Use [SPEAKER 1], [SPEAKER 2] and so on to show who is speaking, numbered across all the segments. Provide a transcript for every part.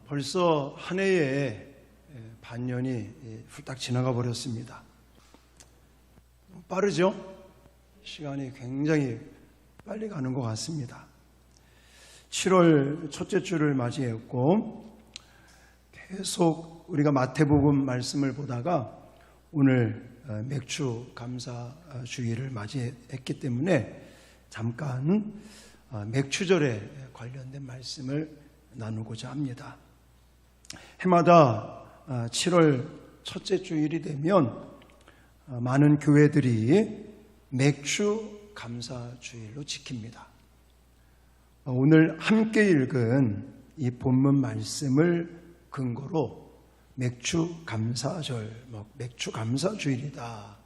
[SPEAKER 1] 벌써 한 해의 반년이 훌딱 지나가 버렸습니다. 빠르죠? 시간이 굉장히 빨리 가는 것 같습니다. 7월 첫째 주를 맞이했고 계속 우리가 마태복음 말씀을 보다가 오늘 맥주 감사 주일을 맞이했기 때문에 잠깐 맥주절에 관련된 말씀을 나누고자 합니다. 해마다 7월 첫째 주일이 되면 많은 교회들이 맥주 감사 주일로 지킵니다. 오늘 함께 읽은 이 본문 말씀을 근거로 맥주 감사절, 맥주 감사 주일이다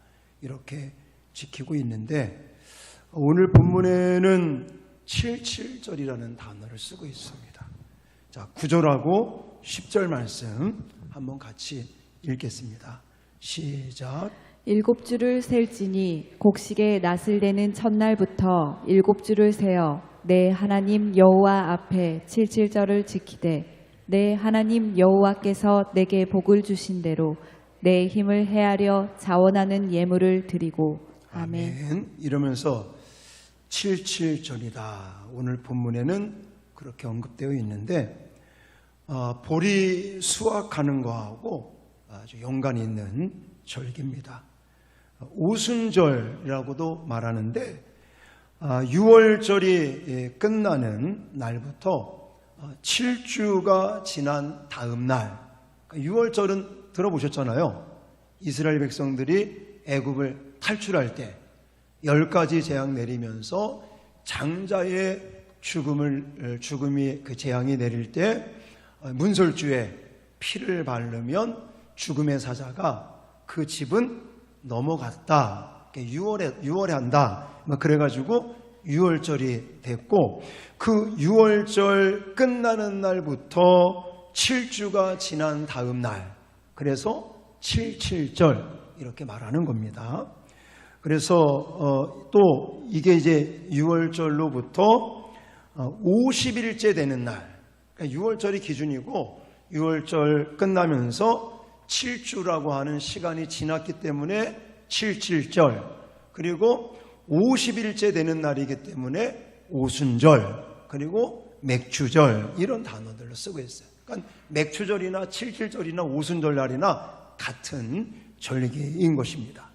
[SPEAKER 1] 이렇게 지키고 있는데 오늘 본문에는 77절이라는 단어를 쓰고 있습니다. 자, 9절하고 10절 말씀 한번 같이 읽겠습니다. 시작.
[SPEAKER 2] 7주를 셀지니 곡식의 낫을 내는 첫날부터 7주를 세어 내 하나님 여호와 앞에 77절을 지키되 내 하나님 여호와께서 내게 복을 주신 대로 내 힘을 헤아려 자원하는 예물을 드리고 아멘.
[SPEAKER 1] 이러면서 77절이다. 오늘 본문에는 그렇게 언급되어 있는데 보리 수확하는 거하고 아주 연관이 있는 절기입니다. 오순절이라고도 말하는데 6월절이 끝나는 날부터 7주가 지난 다음 날, 6월절은 들어보셨잖아요. 이스라엘 백성들이 애굽을 탈출할 때 10가지 재앙 내리면서 장자의 죽음이 그 재앙이 내릴 때 문설주에 피를 바르면 죽음의 사자가 그 집은 넘어갔다. 6월에 한다. 그래가지고 6월절이 됐고 그 6월절 끝나는 날부터 7주가 지난 다음 날, 그래서 77절 이렇게 말하는 겁니다. 그래서 또 이게 이제 6월절로부터 50일째 되는 날, 그러니까 6월절이 기준이고 6월절 끝나면서 7주라고 하는 시간이 지났기 때문에 77절, 그리고 50일째 되는 날이기 때문에 오순절, 그리고 맥주절 이런 단어들로 쓰고 있어요. 그러니까 맥주절이나 77절이나 오순절 날이나 같은 절기인 것입니다.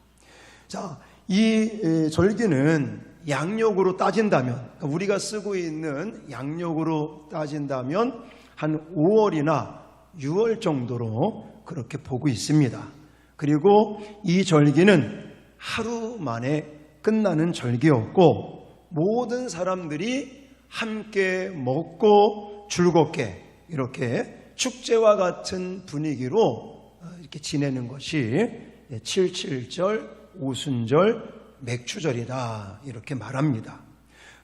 [SPEAKER 1] 자, 이 절기는 양력으로 따진다면, 그러니까 우리가 쓰고 있는 양력으로 따진다면 한 5월이나 6월 정도로 그렇게 보고 있습니다. 그리고 이 절기는 하루 만에 끝나는 절기였고 모든 사람들이 함께 먹고 즐겁게 이렇게 축제와 같은 분위기로 이렇게 지내는 것이 77절, 오순절, 맥주절이다 이렇게 말합니다.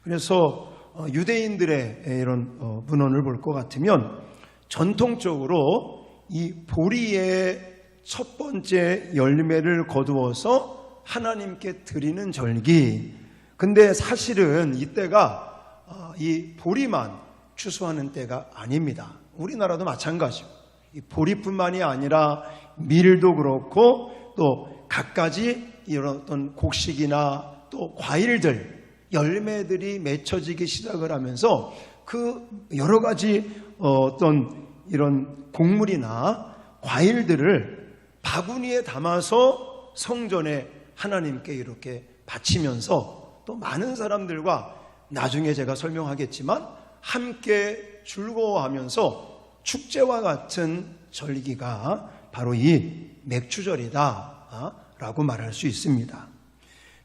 [SPEAKER 1] 그래서 유대인들의 이런 문헌을 볼 것 같으면 전통적으로 이 보리의 첫 번째 열매를 거두어서 하나님께 드리는 절기. 근데 사실은 이때가 이 보리만 추수하는 때가 아닙니다. 우리나라도 마찬가지고 이 보리뿐만이 아니라 밀도 그렇고 또 갖가지 이런 어떤 곡식이나 또 과일들, 열매들이 맺혀지기 시작을 하면서 그 여러 가지 어떤 이런 곡물이나 과일들을 바구니에 담아서 성전에 하나님께 이렇게 바치면서 또 많은 사람들과 나중에 제가 설명하겠지만 함께 즐거워하면서 축제와 같은 절기가 바로 이 맥주절이다 라고 말할 수 있습니다.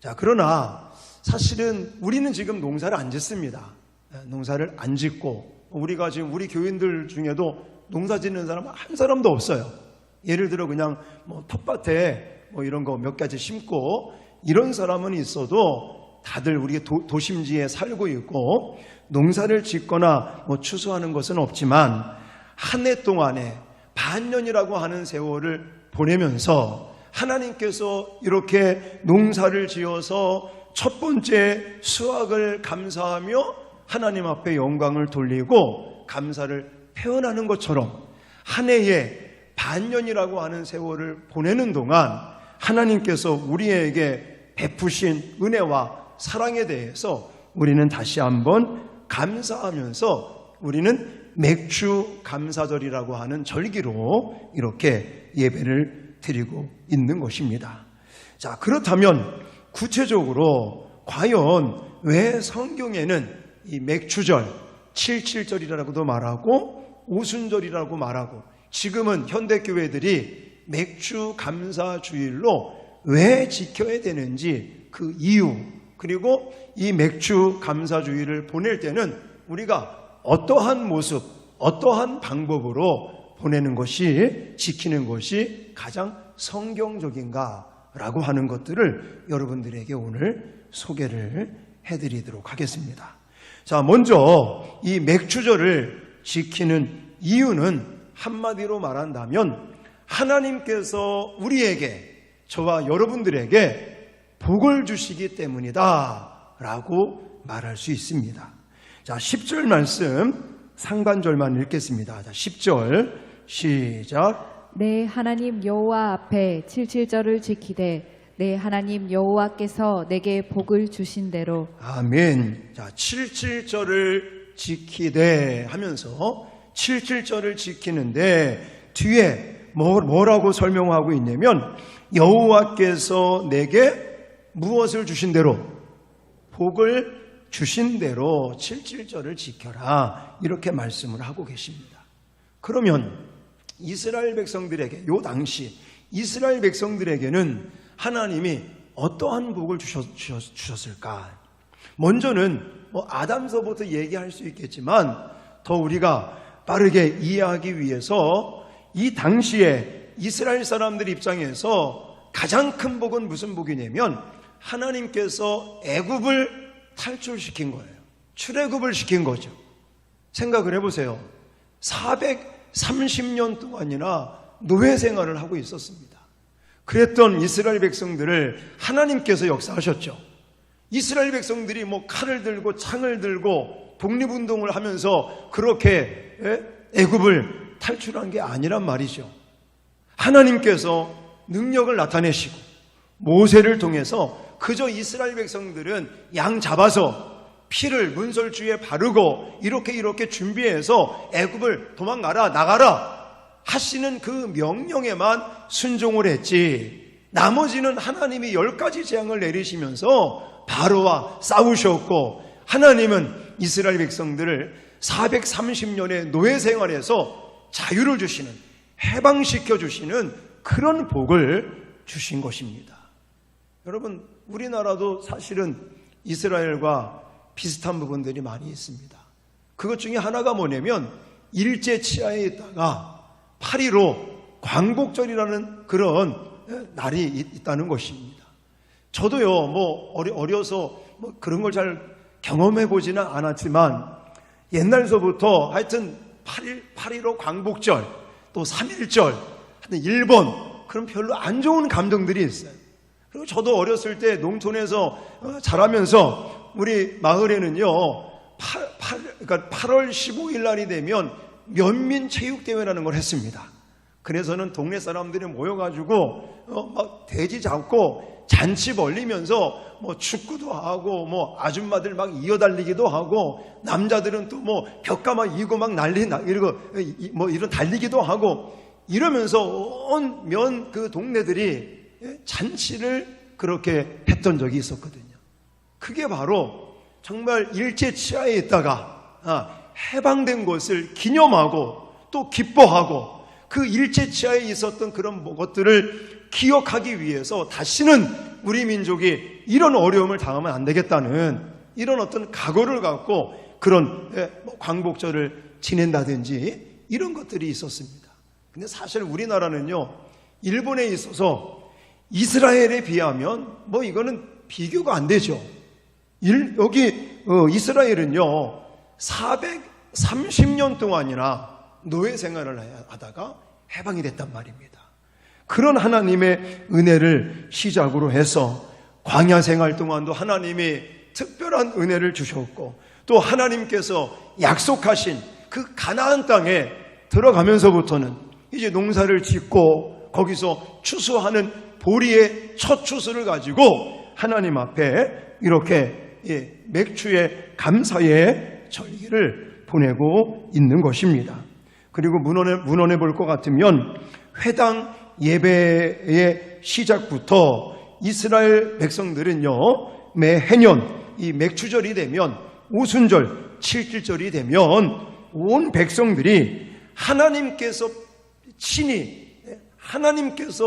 [SPEAKER 1] 자, 그러나 사실은 우리는 지금 농사를 안 짓습니다. 농사를 안 짓고 우리가 지금 우리 교인들 중에도 농사 짓는 사람 한 사람도 없어요. 예를 들어 그냥 텃밭에 이런 거 몇 가지 심고 이런 사람은 있어도 다들 우리 도심지에 살고 있고 농사를 짓거나 추수하는 것은 없지만 한 해 동안에 반년이라고 하는 세월을 보내면서 하나님께서 이렇게 농사를 지어서 첫 번째 수확을 감사하며 하나님 앞에 영광을 돌리고 감사를 표현하는 것처럼 한 해에 반년이라고 하는 세월을 보내는 동안 하나님께서 우리에게 베푸신 은혜와 사랑에 대해서 우리는 다시 한번 감사하면서 우리는 맥주 감사절이라고 하는 절기로 이렇게 예배를 드리고 있는 것입니다. 자, 그렇다면 구체적으로 과연 왜 성경에는 이 맥주절, 77절이라고도 말하고 오순절이라고 말하고 지금은 현대교회들이 맥주 감사주일로 왜 지켜야 되는지 그 이유, 그리고 이 맥주 감사주일을 보낼 때는 우리가 어떠한 모습, 어떠한 방법으로 보내는 것이, 지키는 것이 가장 성경적인가라고 하는 것들을 여러분들에게 오늘 소개를 해드리도록 하겠습니다. 자, 먼저 이 맥주절을 지키는 이유는 한마디로 말한다면 하나님께서 우리에게, 저와 여러분들에게 복을 주시기 때문이다 라고 말할 수 있습니다. 자, 10절 말씀 상반절만 읽겠습니다. 자, 10절 시작.
[SPEAKER 2] 내 하나님 여호와 앞에 77절을 지키되 내 하나님 여호와께서 내게 복을 주신 대로.
[SPEAKER 1] 아멘. 자, 77절을 지키되 하면서 77절을 지키는데 뒤에 뭐라고 설명하고 있냐면 여호와께서 내게 무엇을 주신 대로? 복을 주신 대로 77절을 지켜라, 이렇게 말씀을 하고 계십니다. 그러면 이스라엘 백성들에게, 요 당시 이스라엘 백성들에게는 하나님이 어떠한 복을 주셨을까? 먼저는 아담서부터 얘기할 수 있겠지만 더 우리가 빠르게 이해하기 위해서 이 당시에 이스라엘 사람들 입장에서 가장 큰 복은 무슨 복이냐면 하나님께서 애굽을 탈출시킨 거예요. 출애굽을 시킨 거죠. 생각을 해보세요. 430년 동안이나 노예 생활을 하고 있었습니다. 그랬던 이스라엘 백성들을 하나님께서 역사하셨죠. 이스라엘 백성들이 칼을 들고 창을 들고 독립운동을 하면서 그렇게 애굽을 탈출한 게 아니란 말이죠. 하나님께서 능력을 나타내시고 모세를 통해서 그저 이스라엘 백성들은 양 잡아서 피를 문설주에 바르고 이렇게 준비해서 애굽을 도망가라, 나가라 하시는 그 명령에만 순종을 했지, 나머지는 하나님이 10가지 재앙을 내리시면서 바로와 싸우셨고 하나님은 이스라엘 백성들을 430년의 노예 생활에서 자유를 주시는, 해방시켜 주시는 그런 복을 주신 것입니다. 여러분, 우리나라도 사실은 이스라엘과 비슷한 부분들이 많이 있습니다. 그것 중에 하나가 뭐냐면 일제 치하에 있다가 8.15 광복절이라는 그런 날이 있다는 것입니다. 저도요, 어려서 그런 걸 잘 경험해 보지는 않았지만 옛날서부터 하여튼 8.15 광복절, 또 3.1절, 하여튼 일본, 그런 별로 안 좋은 감정들이 있어요. 그리고 저도 어렸을 때 농촌에서 자라면서 우리 마을에는요, 그러니까 8월 15일 날이 되면 면민체육대회라는 걸 했습니다. 그래서는 동네 사람들이 모여가지고 막 돼지 잡고 잔치 벌리면서 축구도 하고 아줌마들 막 이어달리기도 하고 남자들은 또 벽가 막 이고 막 이런 달리기도 하고 이러면서 온 그 동네들이 잔치를 그렇게 했던 적이 있었거든요. 그게 바로 정말 일제 치하에 있다가 해방된 것을 기념하고 또 기뻐하고 그 일제 치하에 있었던 그런 것들을 기억하기 위해서 다시는 우리 민족이 이런 어려움을 당하면 안 되겠다는 이런 어떤 각오를 갖고 그런 광복절을 지낸다든지 이런 것들이 있었습니다. 근데 사실 우리나라는요, 일본에 있어서 이스라엘에 비하면 이거는 비교가 안 되죠. 여기 이스라엘은요 430년 동안이나 노예 생활을 하다가 해방이 됐단 말입니다. 그런 하나님의 은혜를 시작으로 해서 광야 생활 동안도 하나님이 특별한 은혜를 주셨고 또 하나님께서 약속하신 그 가나안 땅에 들어가면서부터는 이제 농사를 짓고 거기서 추수하는 보리의 첫 추수를 가지고 하나님 앞에 이렇게 맥주의 감사의 절기를 보내고 있는 것입니다. 그리고 문헌에 볼 것 같으면 회당 예배의 시작부터 이스라엘 백성들은요, 매 해년 이 맥추절이 되면, 오순절 7일절이 되면 온 백성들이 하나님께서 친히, 하나님께서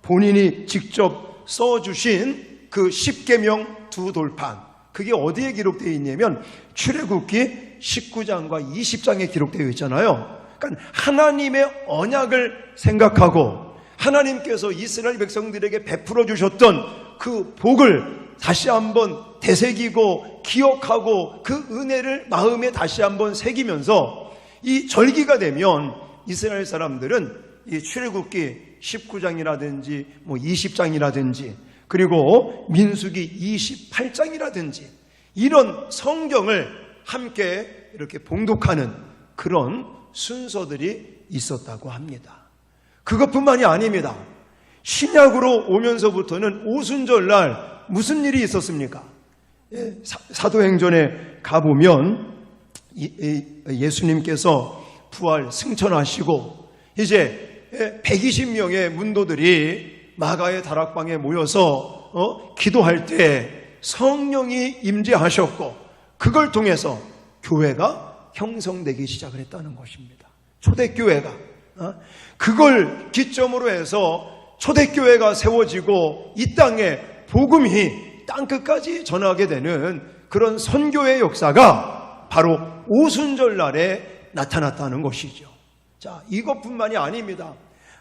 [SPEAKER 1] 본인이 직접 써주신 그 십계명 두 돌판, 그게 어디에 기록되어 있냐면 출애굽기 19장과 20장에 기록되어 있잖아요. 그러니까 하나님의 언약을 생각하고 하나님께서 이스라엘 백성들에게 베풀어 주셨던 그 복을 다시 한번 되새기고 기억하고 그 은혜를 마음에 다시 한번 새기면서 이 절기가 되면 이스라엘 사람들은 이 출애굽기 19장이라든지 20장이라든지 그리고 민수기 28장이라든지 이런 성경을 함께 이렇게 봉독하는 그런 순서들이 있었다고 합니다. 그것뿐만이 아닙니다. 신약으로 오면서부터는 오순절날 무슨 일이 있었습니까? 사도행전에 가보면 예수님께서 부활 승천하시고 이제 120명의 문도들이 마가의 다락방에 모여서 기도할 때 성령이 임재하셨고 그걸 통해서 교회가 형성되기 시작을 했다는 것입니다. 초대교회가. 그걸 기점으로 해서 초대교회가 세워지고 이 땅에 복음이 땅끝까지 전하게 되는 그런 선교의 역사가 바로 오순절날에 나타났다는 것이죠. 자, 이것뿐만이 아닙니다.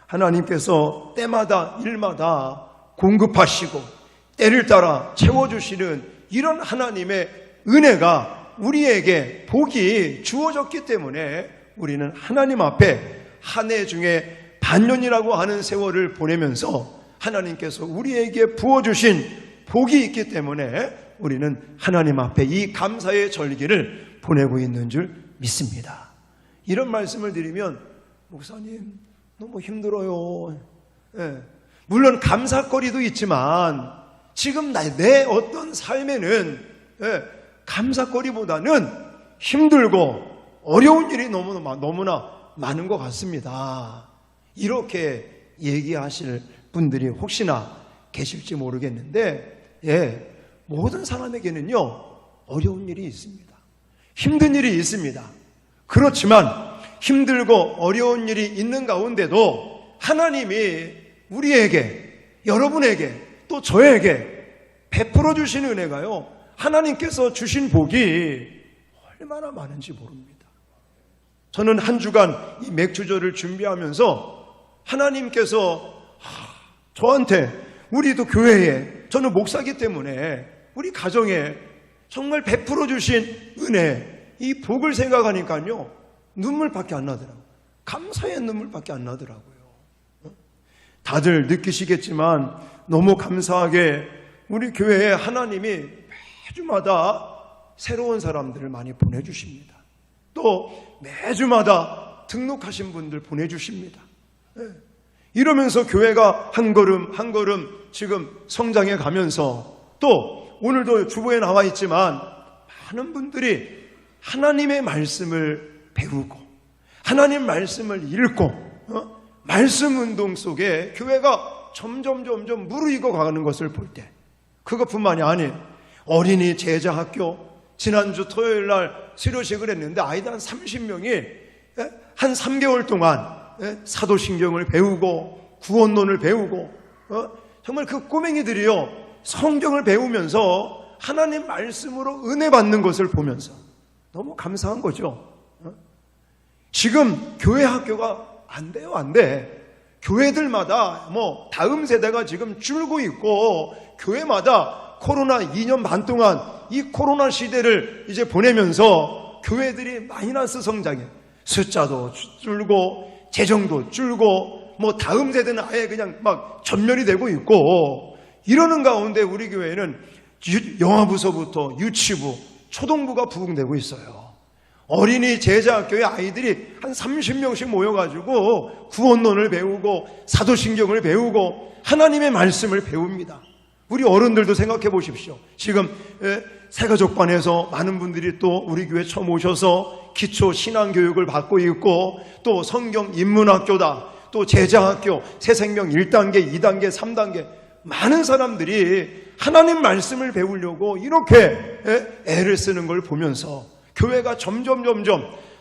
[SPEAKER 1] 하나님께서 때마다 일마다 공급하시고 때를 따라 채워주시는 이런 하나님의 은혜가 우리에게 복이 주어졌기 때문에 우리는 하나님 앞에 한 해 중에 반년이라고 하는 세월을 보내면서 하나님께서 우리에게 부어주신 복이 있기 때문에 우리는 하나님 앞에 이 감사의 절기를 보내고 있는 줄 믿습니다. 이런 말씀을 드리면 목사님 너무 힘들어요. 물론 감사거리도 있지만 지금 내 어떤 삶에는 감사거리보다는 힘들고 어려운 일이 너무나 많은 것 같습니다. 이렇게 얘기하실 분들이 혹시나 계실지 모르겠는데 모든 사람에게는요 어려운 일이 있습니다. 힘든 일이 있습니다. 그렇지만 힘들고 어려운 일이 있는 가운데도 하나님이 우리에게, 여러분에게, 또 저에게 베풀어 주신 은혜가요, 하나님께서 주신 복이 얼마나 많은지 모릅니다. 저는 한 주간 이 맥주절을 준비하면서 하나님께서 저한테, 우리도 교회에, 저는 목사기 때문에 우리 가정에 정말 베풀어 주신 은혜, 이 복을 생각하니까요 눈물밖에 안 나더라고요. 감사의 눈물밖에 안 나더라고요. 다들 느끼시겠지만 너무 감사하게 우리 교회에 하나님이 매주마다 새로운 사람들을 많이 보내주십니다. 또 매주마다 등록하신 분들 보내주십니다. 이러면서 교회가 한 걸음 한 걸음 지금 성장해 가면서, 또 오늘도 주보에 나와 있지만 많은 분들이 하나님의 말씀을 배우고 하나님 말씀을 읽고 말씀 운동 속에 교회가 점점 무르익어 가는 것을 볼 때, 그것뿐만이 아닌 어린이 제자 학교, 지난주 토요일 날 수료식을 했는데 아이들 한 30명이 한 3개월 동안 사도신경을 배우고 구원론을 배우고 정말 그 꼬맹이들이요 성경을 배우면서 하나님 말씀으로 은혜 받는 것을 보면서 너무 감사한 거죠. 지금 교회 학교가 안 돼요, 안 돼. 교회들마다 다음 세대가 지금 줄고 있고, 교회마다 코로나 2년 반 동안 이 코로나 시대를 이제 보내면서 교회들이 마이너스 성장해. 숫자도 줄고 재정도 줄고 다음 세대는 아예 그냥 막 전멸이 되고 있고, 이러는 가운데 우리 교회는 영아부서부터 유치부, 초등부가 부흥되고 있어요. 어린이 제자학교의 아이들이 한 30명씩 모여가지고 구원론을 배우고 사도신경을 배우고 하나님의 말씀을 배웁니다. 우리 어른들도 생각해 보십시오. 지금 새가족반에서 많은 분들이 또 우리 교회 처음 오셔서 기초 신앙교육을 받고 있고, 또 성경 인문학교다, 또 제자학교, 새생명 1단계, 2단계, 3단계, 많은 사람들이 하나님 말씀을 배우려고 이렇게 애를 쓰는 걸 보면서 교회가 점점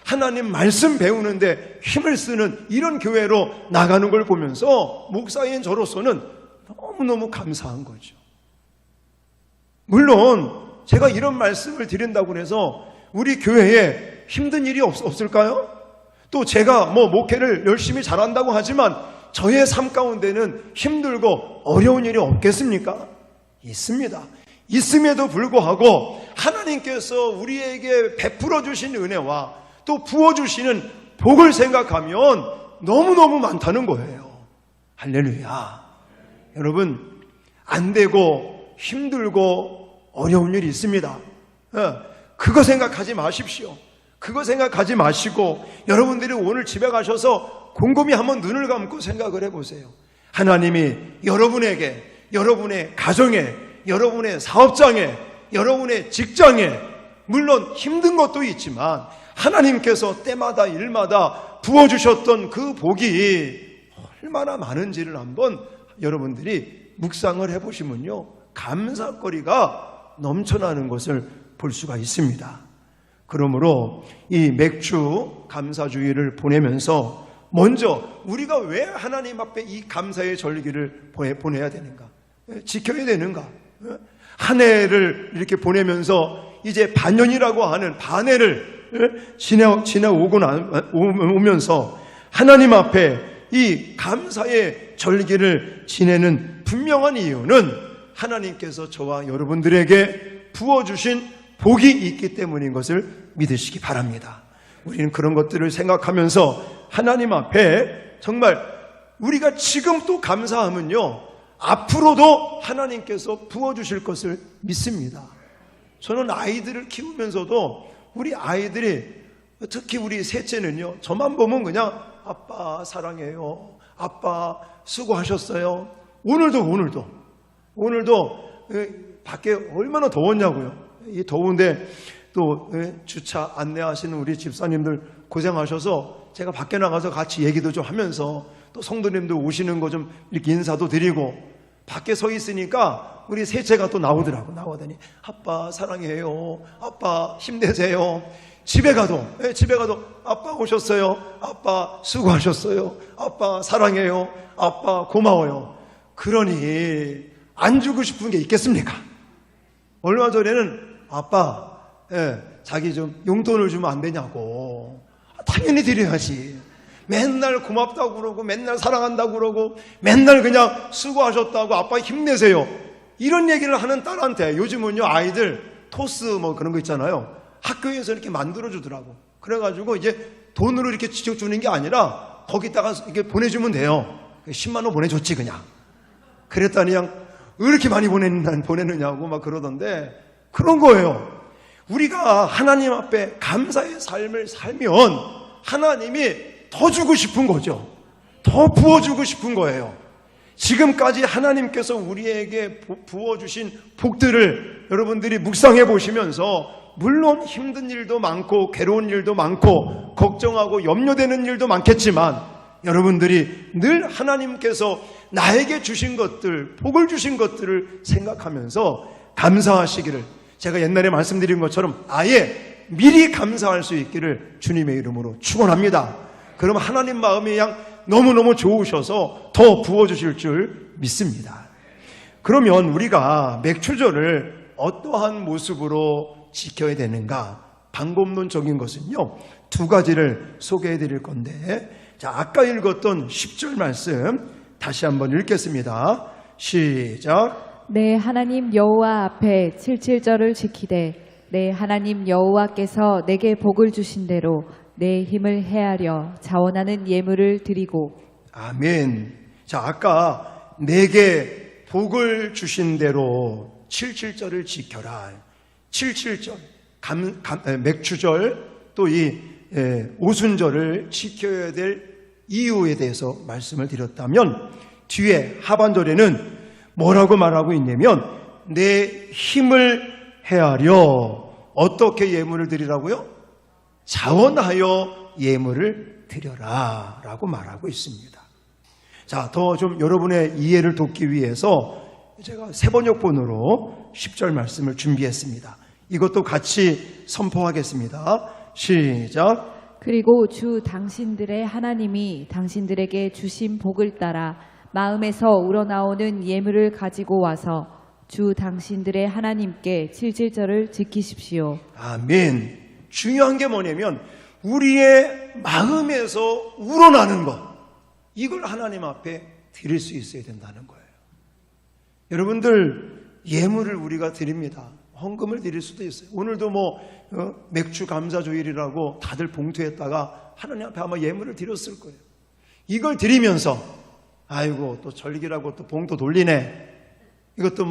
[SPEAKER 1] 하나님 말씀 배우는데 힘을 쓰는 이런 교회로 나가는 걸 보면서 목사인 저로서는 너무너무 감사한 거죠. 물론 제가 이런 말씀을 드린다고 해서 우리 교회에 힘든 일이 없을까요? 또 제가 목회를 열심히 잘한다고 하지만 저의 삶 가운데는 힘들고 어려운 일이 없겠습니까? 있습니다. 있음에도 불구하고 하나님께서 우리에게 베풀어 주신 은혜와 또 부어 주시는 복을 생각하면 너무너무 많다는 거예요. 할렐루야. 여러분, 안 되고 힘들고 어려운 일이 있습니다. 그거 생각하지 마십시오. 그거 생각하지 마시고 여러분들이 오늘 집에 가셔서 곰곰이 한번 눈을 감고 생각을 해보세요. 하나님이 여러분에게, 여러분의 가정에, 여러분의 사업장에, 여러분의 직장에, 물론 힘든 것도 있지만 하나님께서 때마다 일마다 부어주셨던 그 복이 얼마나 많은지를 한번 여러분들이 묵상을 해보시면요, 감사거리가 넘쳐나는 것을 볼 수가 있습니다. 그러므로 이 맥주 감사주의를 보내면서 먼저 우리가 왜 하나님 앞에 이 감사의 절기를 보내야 되는가? 지켜야 되는가? 한 해를 이렇게 보내면서 이제 반년이라고 하는 반해를 지나오면서 하나님 앞에 이 감사의 절기를 지내는 분명한 이유는 하나님께서 저와 여러분들에게 부어주신 복이 있기 때문인 것을 믿으시기 바랍니다. 우리는 그런 것들을 생각하면서 하나님 앞에 정말 우리가 지금 또 감사하면요, 앞으로도 하나님께서 부어주실 것을 믿습니다. 저는 아이들을 키우면서도 우리 아이들이, 특히 우리 셋째는요, 저만 보면 그냥 아빠 사랑해요, 아빠 수고하셨어요. 오늘도 밖에 얼마나 더웠냐고요. 이 더운데 또 주차 안내하시는 우리 집사님들 고생하셔서 제가 밖에 나가서 같이 얘기도 좀 하면서 또 성도님들 오시는 거 좀 이렇게 인사도 드리고 밖에 서 있으니까 우리 셋째가 또 나오더니 아빠 사랑해요, 아빠 힘내세요. 집에 가도 아빠 오셨어요, 아빠 수고하셨어요, 아빠 사랑해요, 아빠 고마워요. 그러니 안 주고 싶은 게 있겠습니까? 얼마 전에는 아빠, 자기 좀 용돈을 주면 안 되냐고. 당연히 드려야지. 맨날 고맙다고 그러고 맨날 사랑한다고 그러고 맨날 그냥 수고하셨다고 아빠 힘내세요, 이런 얘기를 하는 딸한테 요즘은요, 아이들 토스 그런 거 있잖아요, 학교에서 이렇게 만들어주더라고. 그래가지고 이제 돈으로 이렇게 직접 주는 게 아니라 거기다가 이렇게 보내주면 돼요. 10만 원 보내줬지 그냥. 그랬더니 그냥 왜 이렇게 많이 보내느냐고 막 그러던데, 그런 거예요. 우리가 하나님 앞에 감사의 삶을 살면 하나님이 더 주고 싶은 거죠. 더 부어주고 싶은 거예요. 지금까지 하나님께서 우리에게 부어주신 복들을 여러분들이 묵상해 보시면서, 물론 힘든 일도 많고 괴로운 일도 많고 걱정하고 염려되는 일도 많겠지만 여러분들이 늘 하나님께서 나에게 주신 것들, 복을 주신 것들을 생각하면서 감사하시기를, 제가 옛날에 말씀드린 것처럼 아예 미리 감사할 수 있기를 주님의 이름으로 축원합니다. 그럼 하나님 마음이 그냥 너무너무 좋으셔서 더 부어주실 줄 믿습니다. 그러면 우리가 맥주절을 어떠한 모습으로 지켜야 되는가? 방법론적인 것은요, 두 가지를 소개해 드릴 건데, 자, 아까 읽었던 10절 말씀 다시 한번 읽겠습니다. 시작.
[SPEAKER 2] 내 하나님 여호와 앞에 77절을 지키되 내 하나님 여호와께서 내게 복을 주신 대로 내 힘을 헤아려 자원하는 예물을 드리고. 아멘.
[SPEAKER 1] 자, 아까 내게 복을 주신 대로 77절을 지켜라. 77절 맥주절, 또 이 오순절을 지켜야 될 이유에 대해서 말씀을 드렸다면, 뒤에 하반절에는 뭐라고 말하고 있냐면 내 힘을 헤아려 어떻게 예물을 드리라고요? 자원하여 예물을 드려라 라고 말하고 있습니다. 자, 더 좀 여러분의 이해를 돕기 위해서 제가 세번역본으로 10절 말씀을 준비했습니다. 이것도 같이 선포하겠습니다. 시작.
[SPEAKER 2] 그리고 주 당신들의 하나님이 당신들에게 주신 복을 따라 마음에서 우러나오는 예물을 가지고 와서 주 당신들의 하나님께 칠칠절을 지키십시오.
[SPEAKER 1] 아멘. 중요한 게 뭐냐면 우리의 마음에서 우러나는 것, 이걸 하나님 앞에 드릴 수 있어야 된다는 거예요. 여러분들, 예물을 우리가 드립니다. 헌금을 드릴 수도 있어요. 오늘도 맥주 감사주일이라고 다들 봉투에다가 하나님 앞에 아마 예물을 드렸을 거예요. 이걸 드리면서 아이고 또 절기라고 또 봉투 돌리네. 이것도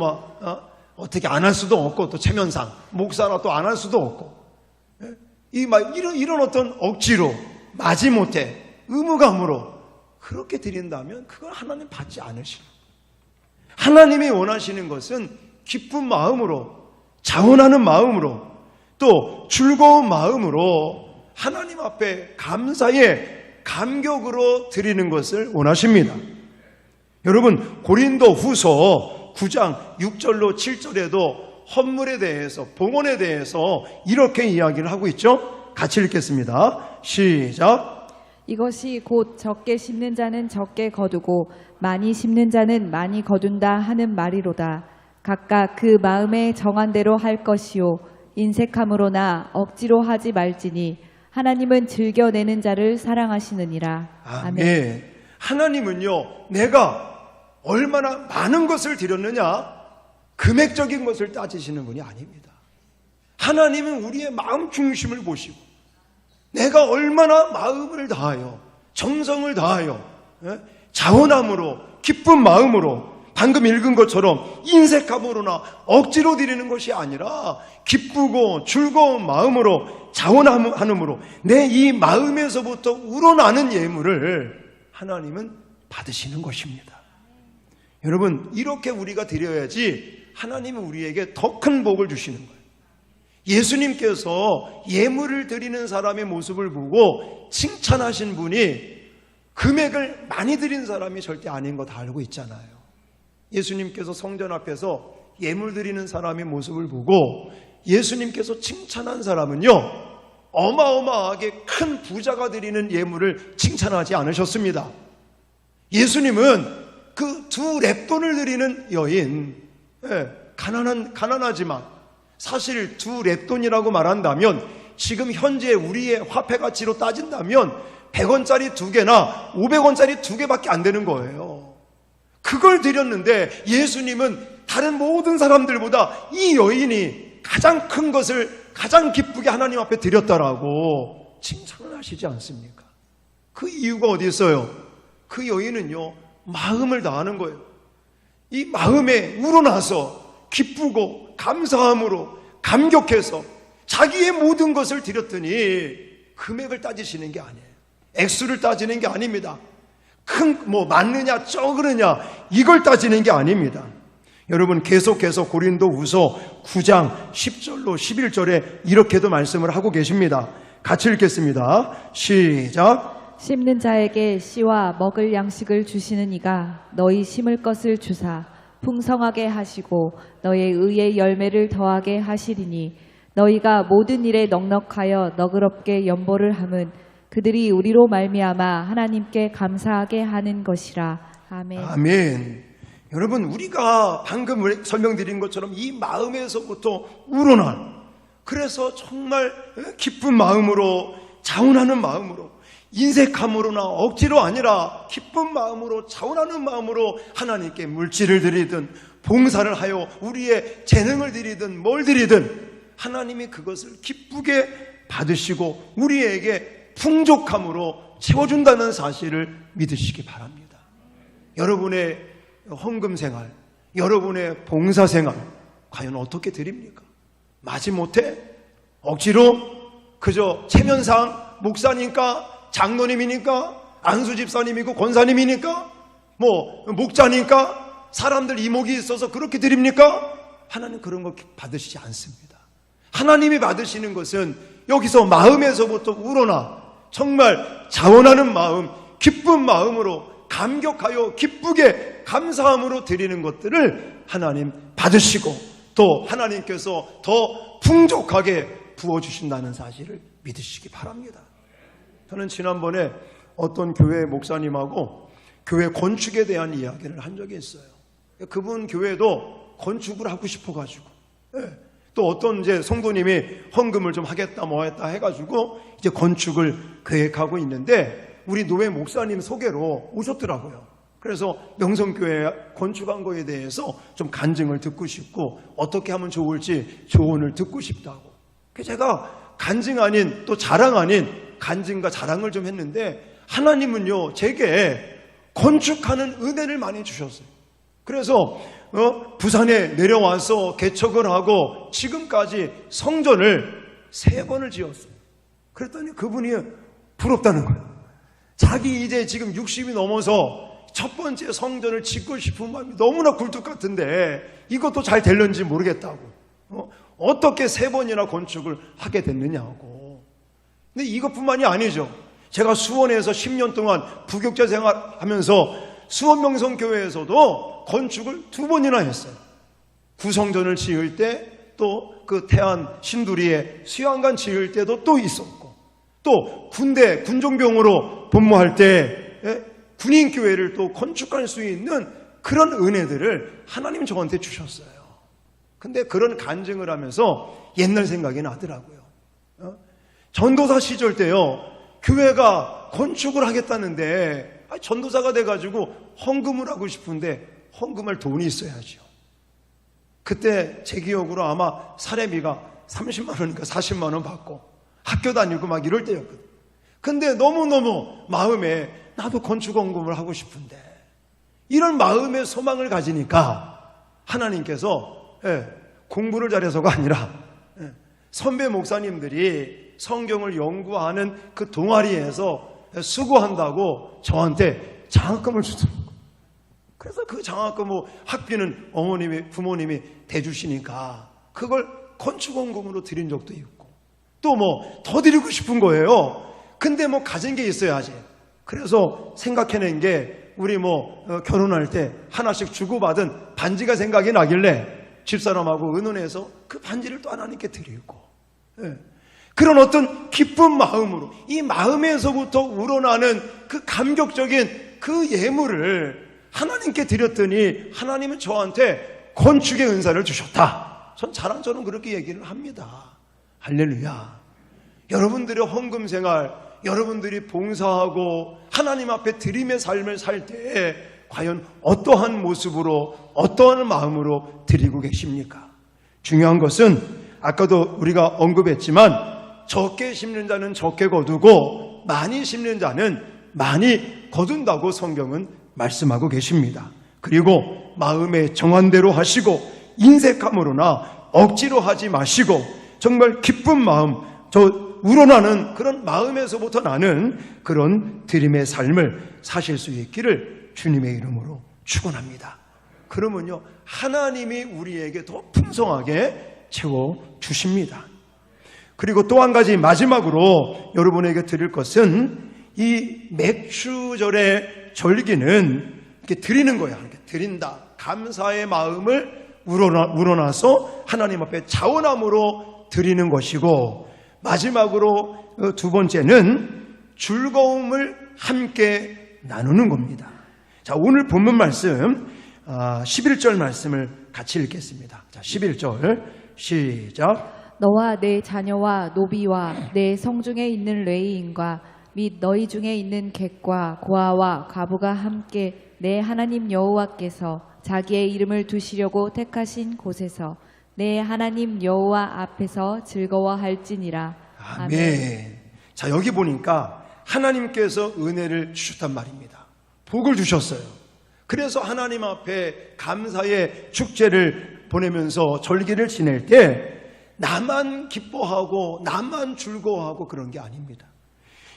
[SPEAKER 1] 어떻게 안 할 수도 없고, 또 체면상 목사라 또 안 할 수도 없고, 이런 어떤 억지로 마지못해 의무감으로 그렇게 드린다면 그걸 하나님 받지 않으시는 거예요. 하나님이 원하시는 것은 기쁜 마음으로, 자원하는 마음으로, 또 즐거운 마음으로 하나님 앞에 감사의 감격으로 드리는 것을 원하십니다. 여러분, 고린도 후서 9장 6절로 7절에도 헌물에 대해서, 봉헌에 대해서 이렇게 이야기를 하고 있죠. 같이 읽겠습니다. 시작.
[SPEAKER 2] 이것이 곧 적게 심는 자는 적게 거두고 많이 심는 자는 많이 거둔다 하는 말이로다. 각각 그 마음에 정한 대로 할 것이요 인색함으로나 억지로 하지 말지니 하나님은 즐겨내는 자를 사랑하시느니라.
[SPEAKER 1] 아멘. 하나님은요, 내가 얼마나 많은 것을 드렸느냐, 금액적인 것을 따지시는 분이 아닙니다. 하나님은 우리의 마음 중심을 보시고, 내가 얼마나 마음을 다하여, 정성을 다하여, 자원함으로, 기쁜 마음으로, 방금 읽은 것처럼 인색함으로나 억지로 드리는 것이 아니라 기쁘고 즐거운 마음으로, 자원함으로 내 이 마음에서부터 우러나는 예물을 하나님은 받으시는 것입니다. 여러분, 이렇게 우리가 드려야지 하나님은 우리에게 더 큰 복을 주시는 거예요. 예수님께서 예물을 드리는 사람의 모습을 보고 칭찬하신 분이 금액을 많이 드린 사람이 절대 아닌 거 다 알고 있잖아요. 예수님께서 성전 앞에서 예물 드리는 사람의 모습을 보고 예수님께서 칭찬한 사람은요, 어마어마하게 큰 부자가 드리는 예물을 칭찬하지 않으셨습니다. 예수님은 그 2렙돈을 드리는 여인, 가난하지만 사실 2렙돈이라고 말한다면 지금 현재 우리의 화폐 가치로 따진다면 100원짜리 2개나 500원짜리 2개밖에 안 되는 거예요. 그걸 드렸는데 예수님은 다른 모든 사람들보다 이 여인이 가장 큰 것을 가장 기쁘게 하나님 앞에 드렸다라고 칭찬을 하시지 않습니까? 그 이유가 어디 있어요? 그 여인은요, 마음을 다하는 거예요. 이 마음에 우러나서 기쁘고 감사함으로 감격해서 자기의 모든 것을 드렸더니 금액을 따지시는 게 아니에요. 액수를 따지는 게 아닙니다. 많느냐 적으느냐 이걸 따지는 게 아닙니다. 여러분, 계속해서 고린도후서 9장 10절로 11절에 이렇게도 말씀을 하고 계십니다. 같이 읽겠습니다. 시작.
[SPEAKER 2] 심는 자에게 씨와 먹을 양식을 주시는 이가 너희 심을 것을 주사 풍성하게 하시고 너의 의의 열매를 더하게 하시리니 너희가 모든 일에 넉넉하여 너그럽게 연보를 함은 그들이 우리로 말미암아 하나님께 감사하게 하는 것이라. 아멘.
[SPEAKER 1] 아멘. 여러분, 우리가 방금 설명드린 것처럼 이 마음에서부터 우러난, 그래서 정말 기쁜 마음으로, 자원하는 마음으로, 인색함으로나 억지로 아니라 기쁜 마음으로, 자원하는 마음으로 하나님께 물질을 드리든 봉사를 하여 우리의 재능을 드리든 뭘 드리든 하나님이 그것을 기쁘게 받으시고 우리에게 풍족함으로 채워준다는 사실을 믿으시기 바랍니다. 여러분의 헌금 생활, 여러분의 봉사 생활 과연 어떻게 드립니까? 마지못해 억지로 그저 체면상 목사니까 장로님이니까 안수 집사님이고 권사님이니까 뭐 목자니까 사람들 이목이 있어서 그렇게 드립니까? 하나님 그런 거 받으시지 않습니다. 하나님이 받으시는 것은 여기서 마음에서부터 우러나 정말 자원하는 마음, 기쁜 마음으로 감격하여 기쁘게 감사함으로 드리는 것들을 하나님 받으시고 또 하나님께서 더 풍족하게 부어주신다는 사실을 믿으시기 바랍니다. 저는 지난번에 어떤 교회 목사님하고 교회 건축에 대한 이야기를 한 적이 있어요. 그분 교회도 건축을 하고 싶어가지고 또 어떤 이제 성도님이 헌금을 좀 하겠다 뭐 했다 해가지고 이제 건축을 계획하고 있는데 우리 노회 목사님 소개로 오셨더라고요. 그래서 명성교회 건축한 거에 대해서 좀 간증을 듣고 싶고 어떻게 하면 좋을지 조언을 듣고 싶다고. 그래서 제가 간증 아닌 또 자랑 아닌 간증과 자랑을 좀 했는데 하나님은요 제게 건축하는 은혜를 많이 주셨어요. 그래서 부산에 내려와서 개척을 하고 지금까지 성전을 3번을 지었어요. 그랬더니 그분이 부럽다는 거예요. 자기 이제 지금 60이 넘어서 첫 번째 성전을 짓고 싶은 마음이 너무나 굴뚝 같은데 이것도 잘 될는지 모르겠다고. 어떻게 3번이나 건축을 하게 됐느냐고. 근데 이것뿐만이 아니죠. 제가 수원에서 10년 동안 부교육자 생활하면서 수원 명성교회에서도 건축을 2번이나 했어요. 구성전을 지을 때 또 그 태안 신두리에 수양관 지을 때도 또 있었고 또 군대 군종병으로 복무할 때 군인교회를 또 건축할 수 있는 그런 은혜들을 하나님 저한테 주셨어요. 근데 그런 간증을 하면서 옛날 생각이 나더라고요. 전도사 시절 때요 교회가 건축을 하겠다는데 전도사가 돼가지고 헌금을 하고 싶은데 헌금할 돈이 있어야죠. 그때 제 기억으로 아마 사례비가 30만 원인가 40만 원 받고 학교 다니고 막 이럴 때였거든요. 근데 너무너무 마음에 나도 건축 헌금을 하고 싶은데 이런 마음의 소망을 가지니까 하나님께서 공부를 잘해서가 아니라 선배 목사님들이 성경을 연구하는 그 동아리에서 수고한다고 저한테 장학금을 주더라고요. 그래서 그 장학금 학비는 어머님이 부모님이 대주시니까 그걸 건축원금으로 드린 적도 있고 또 더 드리고 싶은 거예요. 근데 가진 게 있어야지. 그래서 생각해낸 게 우리 결혼할 때 하나씩 주고받은 반지가 생각이 나길래 집사람하고 의논해서 그 반지를 또 하나님께 드리고 그런 어떤 기쁜 마음으로 이 마음에서부터 우러나는 그 감격적인 그 예물을 하나님께 드렸더니 하나님은 저한테 건축의 은사를 주셨다. 전 자랑처럼 그렇게 얘기를 합니다. 할렐루야. 여러분들의 헌금 생활, 여러분들이 봉사하고 하나님 앞에 드림의 삶을 살 때 과연 어떠한 모습으로 어떠한 마음으로 드리고 계십니까? 중요한 것은 아까도 우리가 언급했지만 적게 심는 자는 적게 거두고 많이 심는 자는 많이 거둔다고 성경은 말씀하고 계십니다. 그리고 마음에 정한 대로 하시고 인색함으로나 억지로 하지 마시고 정말 기쁜 마음, 우러나는 그런 마음에서부터 나는 그런 드림의 삶을 사실 수 있기를 주님의 이름으로 축원합니다. 그러면요 하나님이 우리에게 더 풍성하게 채워주십니다. 그리고 또 한 가지 마지막으로 여러분에게 드릴 것은 이 맥추절의 절기는 이렇게 드리는 거야. 이렇게 드린다. 감사의 마음을 우러나서 하나님 앞에 자원함으로 드리는 것이고 마지막으로 2번째는 즐거움을 함께 나누는 겁니다. 자, 오늘 본문 말씀 11절 말씀을 같이 읽겠습니다. 자, 11절 시작.
[SPEAKER 2] 너와 내 자녀와 노비와 내 성중에 있는 레위인과 및 너희 중에 있는 객과 고아와 과부가 함께 내 하나님 여호와께서 자기의 이름을 두시려고 택하신 곳에서 내 하나님 여호와 앞에서 즐거워할지니라.
[SPEAKER 1] 아멘. 자, 여기 보니까 하나님께서 은혜를 주셨단 말입니다. 복을 주셨어요. 그래서 하나님 앞에 감사의 축제를 보내면서 절기를 지낼 때 나만 기뻐하고 나만 즐거워하고 그런 게 아닙니다.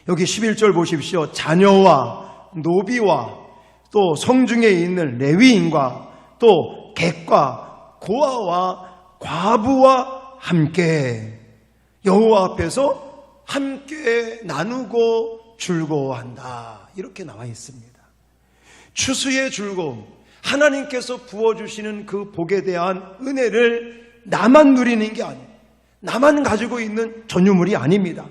[SPEAKER 1] 여기 11절 보십시오. 자녀와 노비와 또 성중에 있는 레위인과 또 객과 고아와 과부와 함께 여호와 앞에서 함께 나누고 즐거워한다. 이렇게 나와 있습니다. 추수의 즐거움, 하나님께서 부어주시는 그 복에 대한 은혜를 나만 누리는 게 아니에요. 나만 가지고 있는 전유물이 아닙니다.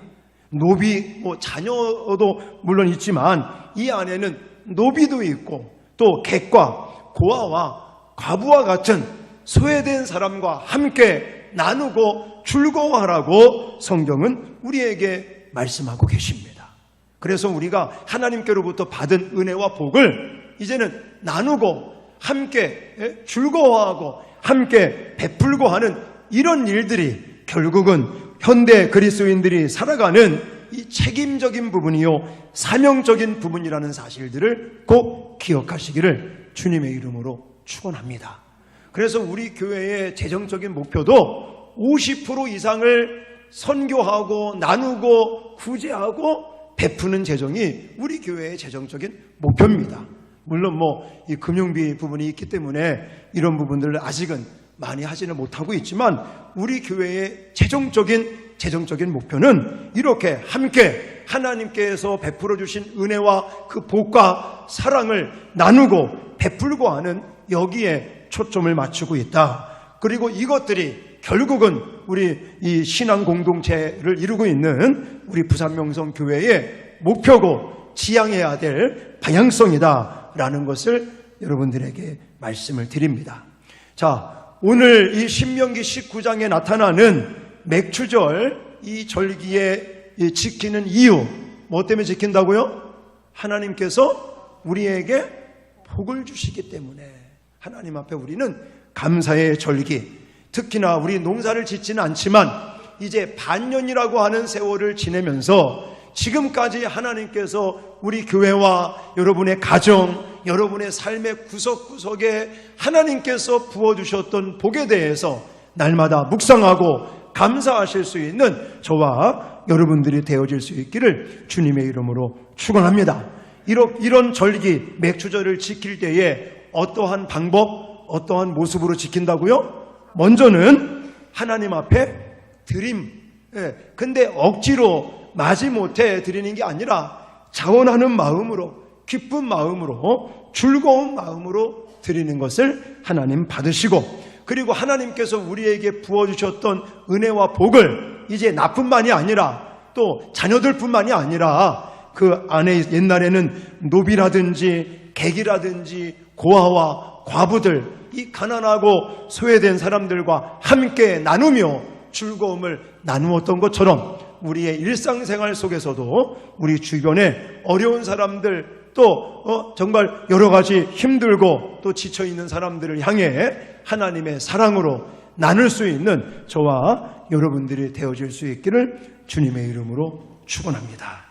[SPEAKER 1] 노비, 자녀도 물론 있지만 이 안에는 노비도 있고 또 객과 고아와 과부와 같은 소외된 사람과 함께 나누고 즐거워하라고 성경은 우리에게 말씀하고 계십니다. 그래서 우리가 하나님께로부터 받은 은혜와 복을 이제는 나누고 함께 즐거워하고 함께 베풀고 하는 이런 일들이 결국은 현대 그리스도인들이 살아가는 이 책임적인 부분이요 사명적인 부분이라는 사실들을 꼭 기억하시기를 주님의 이름으로 축원합니다. 그래서 우리 교회의 재정적인 목표도 50% 이상을 선교하고 나누고 구제하고 베푸는 재정이 우리 교회의 재정적인 목표입니다. 물론 이 금융비 부분이 있기 때문에 이런 부분들을 아직은 많이 하지는 못하고 있지만 우리 교회의 재정적인 목표는 이렇게 함께 하나님께서 베풀어 주신 은혜와 그 복과 사랑을 나누고 베풀고 하는 여기에 초점을 맞추고 있다. 그리고 이것들이 결국은 우리 이 신앙 공동체를 이루고 있는 우리 부산명성 교회의 목표고 지향해야 될 방향성이다라는 것을 여러분들에게 말씀을 드립니다. 자, 오늘 이 신명기 19장에 나타나는 맥추절 이 절기에 지키는 이유, 뭐 때문에 지킨다고요? 하나님께서 우리에게 복을 주시기 때문에 하나님 앞에 우리는 감사의 절기, 특히나 우리 농사를 짓지는 않지만 이제 반년이라고 하는 세월을 지내면서 지금까지 하나님께서 우리 교회와 여러분의 가정, 여러분의 삶의 구석구석에 하나님께서 부어주셨던 복에 대해서 날마다 묵상하고 감사하실 수 있는 저와 여러분들이 되어질 수 있기를 주님의 이름으로 축원합니다. 이런 절기, 맥추절을 지킬 때에 어떠한 방법, 어떠한 모습으로 지킨다고요? 먼저는 하나님 앞에 드림. 근데 억지로 마지못해 드리는 게 아니라 자원하는 마음으로, 기쁜 마음으로, 즐거운 마음으로 드리는 것을 하나님 받으시고, 그리고 하나님께서 우리에게 부어주셨던 은혜와 복을 이제 나뿐만이 아니라 또 자녀들뿐만이 아니라 그 안에 옛날에는 노비라든지 객이라든지 고아와 과부들, 이 가난하고 소외된 사람들과 함께 나누며 즐거움을 나누었던 것처럼 우리의 일상생활 속에서도 우리 주변에 어려운 사람들 또 정말 여러 가지 힘들고 또 지쳐있는 사람들을 향해 하나님의 사랑으로 나눌 수 있는 저와 여러분들이 되어질 수 있기를 주님의 이름으로 축원합니다.